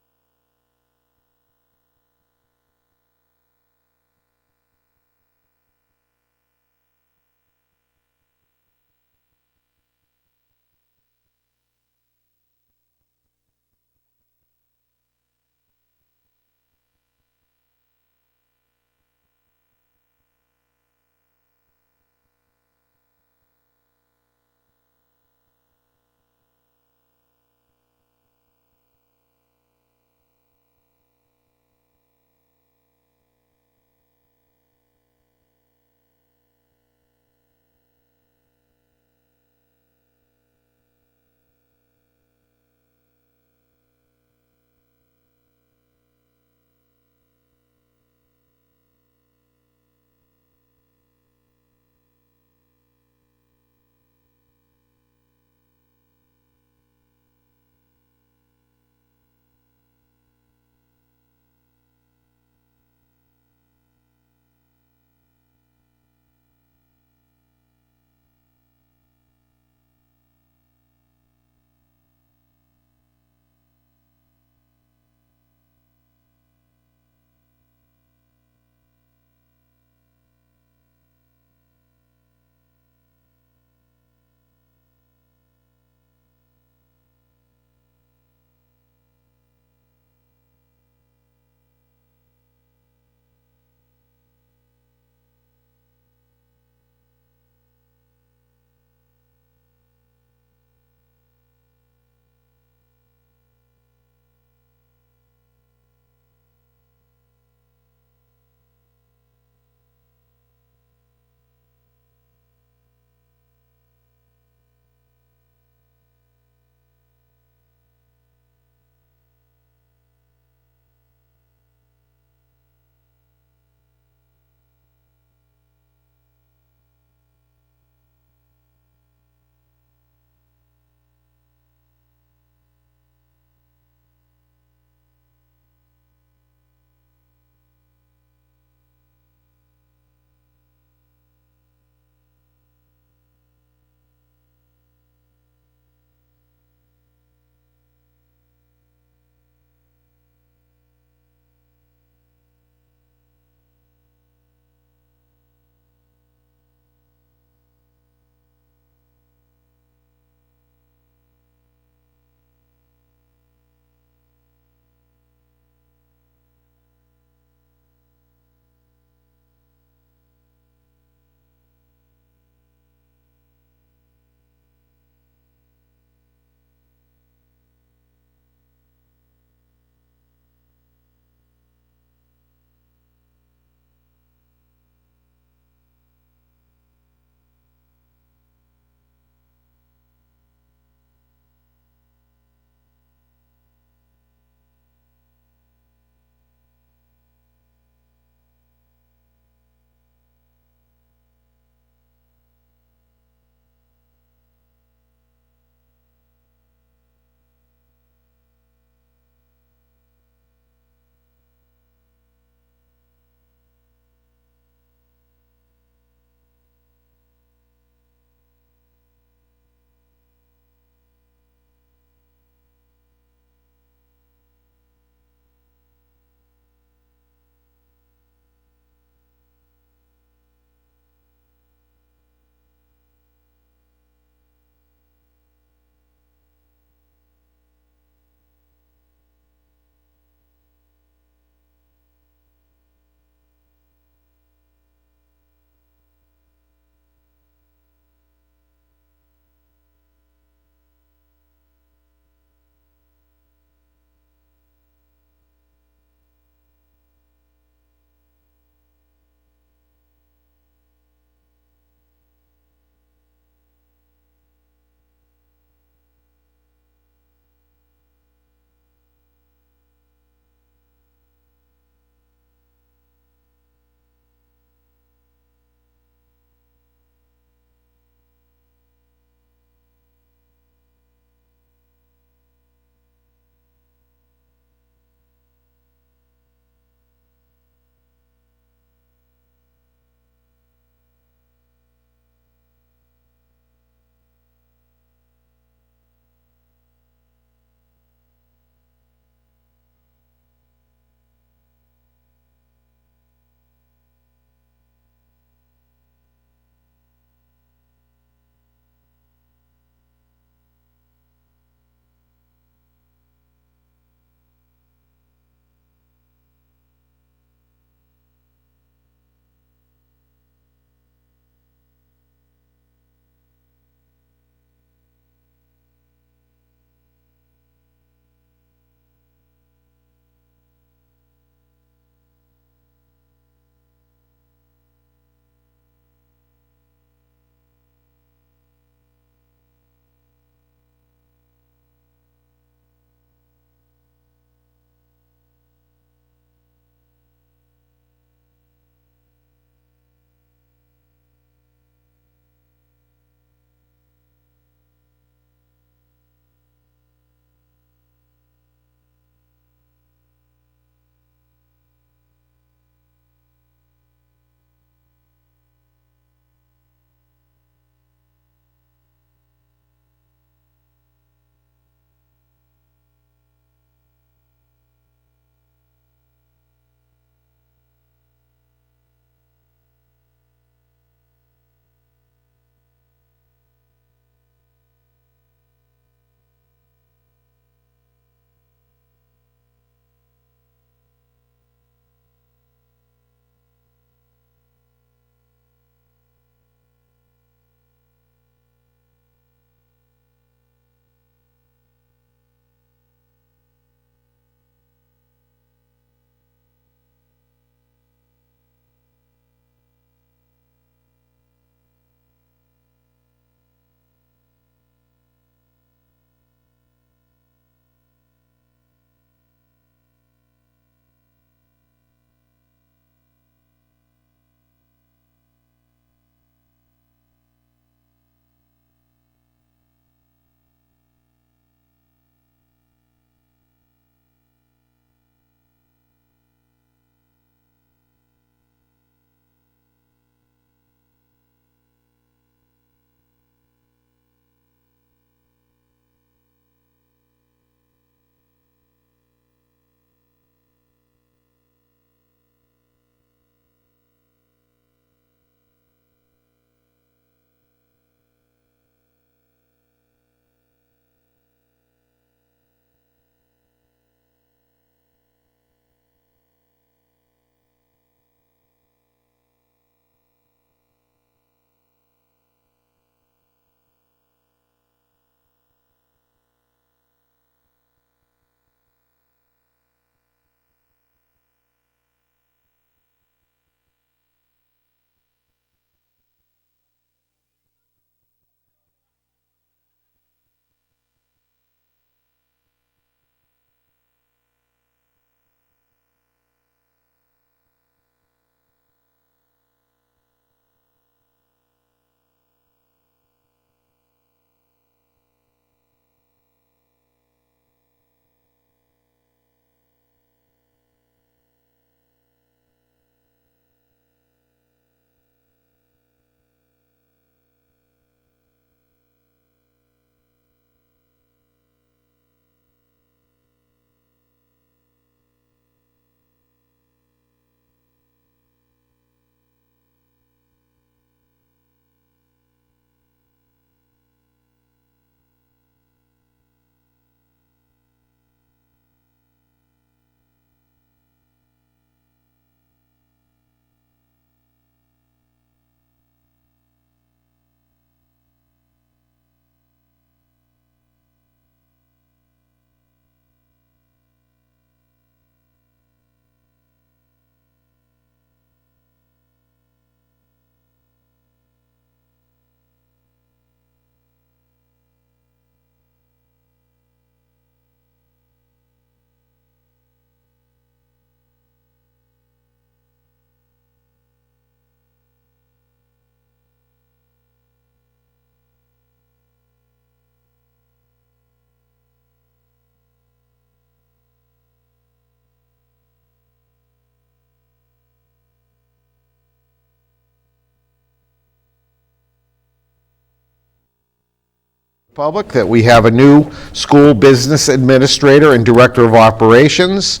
Public, that we have a new school business administrator and director of operations.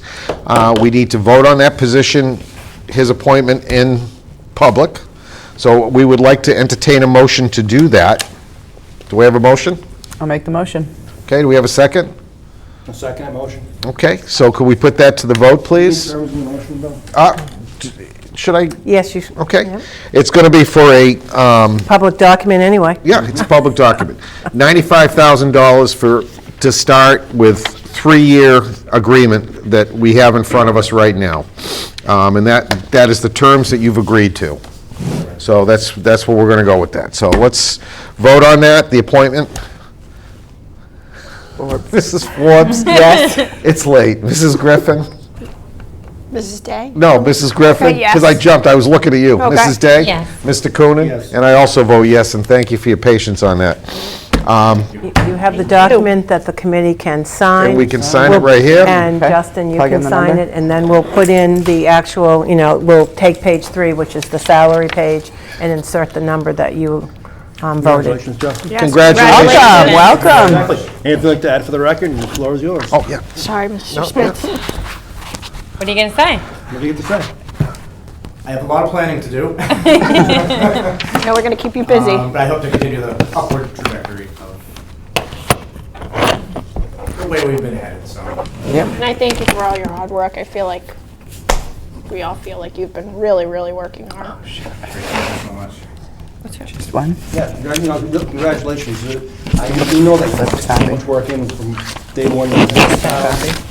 We need to vote on that position, his appointment in public. So we would like to entertain a motion to do that. Do we have a motion? I'll make the motion. Okay, do we have a second? A second motion. Okay, so could we put that to the vote, please? Terms of the motion, Bill? Should I? Yes, you, Okay. It's going to be for a, public document anyway. yeah, it's a public document. $95,000 to start with 3-year agreement that we have in front of us right now. And that is the terms that you've agreed to. So that's what we're going to go with that. So let's vote on that, the appointment. Mrs. Forbes? Yes. It's late. Mrs. Griffin? Mrs. Day? No, Mrs. Griffin, Okay, yes. because I jumped, I was looking at you. Okay. Mrs. Day? Yes. Mr. Coonan? Yes. And I also vote yes, and thank you for your patience on that. You have the document that the committee can sign. And we can sign it right here? And Okay. Justin, you Plug in can the sign number. it, and then we'll put in the actual, we'll take page 3, which is the salary page, and insert the number that you voted. Congratulations, Justin. Congratulations. Welcome. Exactly. Anything like to add for the record, the floor is yours. Oh, yeah. Sorry, Mr. Smith. What are you going to say? What do you get to say? I have a lot of planning to do, No, we're going to keep you busy. but I hope to continue the upward trajectory of the way we've been headed, so. And I thank you for all your hard work. I feel like, we all feel like you've been really, really working hard. Thank you so much. Just one. Yeah, congratulations. I do know that so much work in from day one.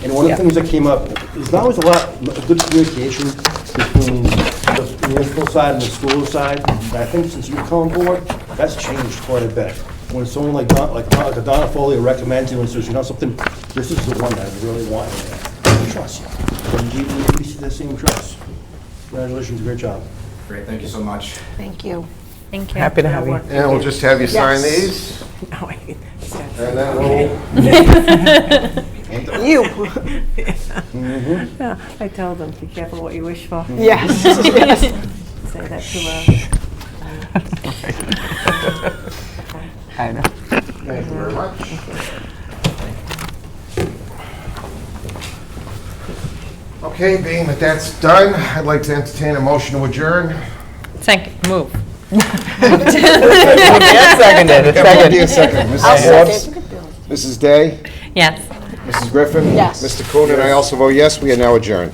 And one of the things that came up is not always a lot of good communication between the municipal side and the school side. And I think since you've come on board, that's changed quite a bit. When someone like Donna Foley recommends you and says, something, this is the one that I really want. I trust you. And you see the same trust. Congratulations, great job. Great, thank you so much. Thank you. Thank you. Happy to have you. And we'll just have you sign Yes. these, and then we'll... You. Yeah, I told them, be careful what you wish for. Yes. Say that to I know. Thank you very much. Okay, being that that's done, I'd like to entertain a motion to adjourn. Second, move. Seconded. It's seconded. Second. I'll Mrs. second. Forbes? Mrs. Day? Yes. Mrs. Griffin? Yes. Mr. Coonan, I also vote yes. We are now adjourned.